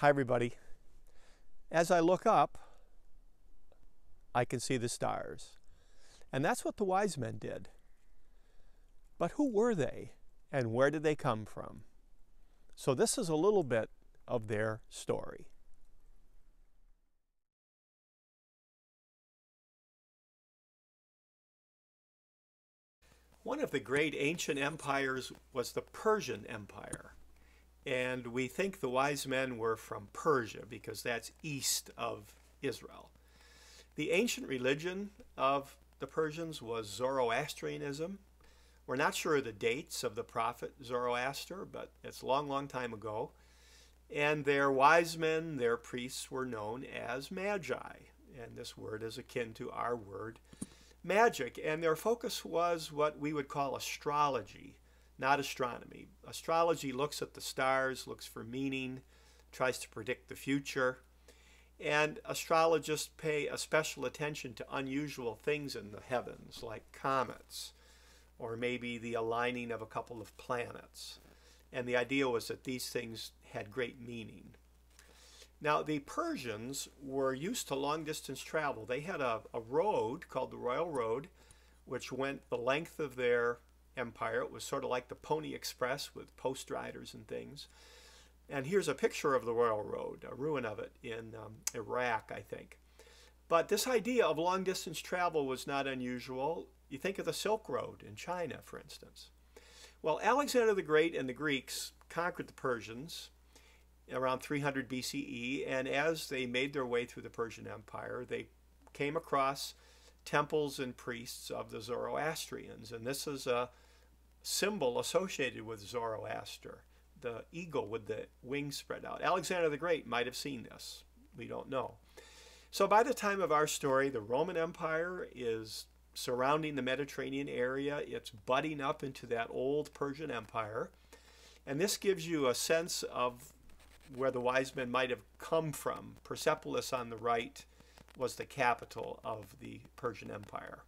Hi everybody. As I look up, I can see the stars. And that's what the wise men did. But who were they and where did they come from? So this is a little bit of their story. One of the great ancient empires was the Persian Empire. And we think the wise men were from Persia because that's east of Israel. The ancient religion of the Persians was Zoroastrianism. We're not sure of the dates of the prophet Zoroaster, but it's a long, long time ago. And their wise men, their priests, were known as magi. And this word is akin to our word magic. And their focus was what we would call astrology, not astronomy. Astrology looks at the stars, looks for meaning, tries to predict the future. And astrologists pay a special attention to unusual things in the heavens, like comets, or maybe the aligning of a couple of planets. And the idea was that these things had great meaning. Now, the Persians were used to long-distance travel. They had a road called the Royal Road, which went the length of their empire. It was sort of like the Pony Express with post riders and things. And here's a picture of the Royal Road, a ruin of it in Iraq, I think. But this idea of long-distance travel was not unusual. You think of the Silk Road in China, for instance. Well, Alexander the Great and the Greeks conquered the Persians around 300 BCE, and as they made their way through the Persian Empire, they came across temples and priests of the Zoroastrians, and this is a symbol associated with Zoroaster, the eagle with the wings spread out. Alexander the Great might have seen this. We don't know. So by the time of our story, the Roman Empire is surrounding the Mediterranean area. It's butting up into that old Persian Empire. And this gives you a sense of where the wise men might have come from. Persepolis on the right was the capital of the Persian Empire.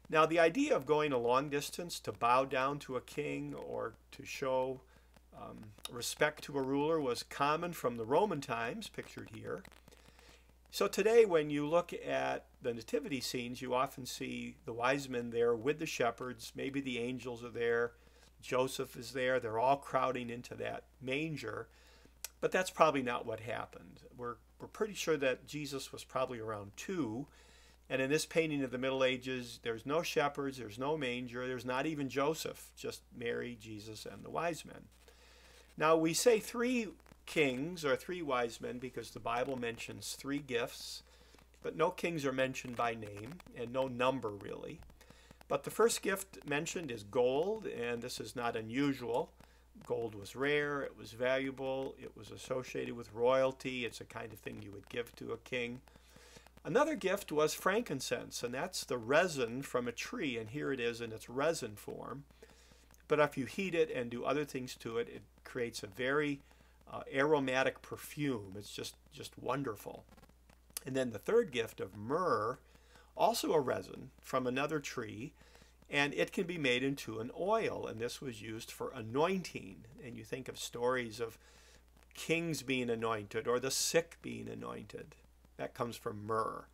Now, the idea of going a long distance to bow down to a king or to show respect to a ruler was common from the Roman times, pictured here. So today, when you look at the nativity scenes, you often see the wise men there with the shepherds. Maybe the angels are there. Joseph is there. They're all crowding into that manger. But that's probably not what happened. We're pretty sure that Jesus was probably around 2. And in this painting of the Middle Ages, there's no shepherds, there's no manger, there's not even Joseph, just Mary, Jesus, and the wise men. Now, we say 3 kings or 3 wise men because the Bible mentions 3 gifts, but no kings are mentioned by name and no number really. But the first gift mentioned is gold, and this is not unusual. Gold was rare, it was valuable, it was associated with royalty. It's a kind of thing you would give to a king. Another gift was frankincense, and that's the resin from a tree, and here it is in its resin form. But if you heat it and do other things to it, it creates a very aromatic perfume. It's just wonderful. And then the third gift of myrrh, also a resin from another tree, and it can be made into an oil, and this was used for anointing. And you think of stories of kings being anointed or the sick being anointed. That comes from myrrh.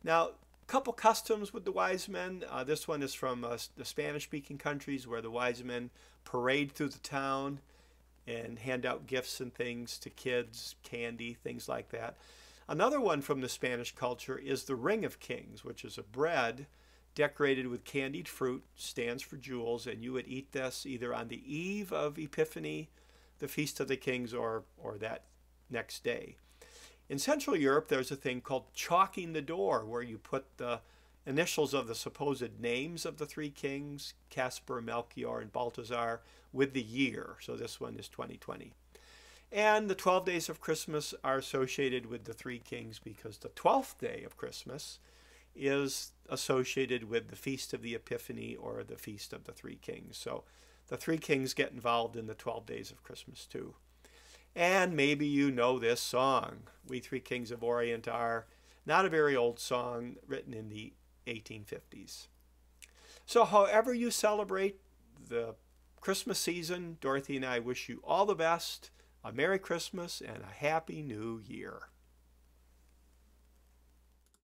Now, a couple customs with the wise men. This one is from the Spanish-speaking countries where the wise men parade through the town and hand out gifts and things to kids, candy, things like that. Another one from the Spanish culture is the Ring of Kings, which is a bread decorated with candied fruit, stands for jewels, and you would eat this either on the eve of Epiphany, the Feast of the Kings, or that next day. In Central Europe, there's a thing called chalking the door, where you put the initials of the supposed names of the 3 kings, Caspar, Melchior, and Balthazar, with the year. So this one is 2020. And the 12 days of Christmas are associated with the 3 kings because the 12th day of Christmas is associated with the Feast of the Epiphany or the Feast of the 3 Kings. So the 3 kings get involved in the 12 days of Christmas too. And maybe you know this song, We 3 Kings of Orient Are, not a very old song written in the 1850s. So however you celebrate the Christmas season, Dorothy and I wish you all the best. a Merry Christmas and a Happy New Year.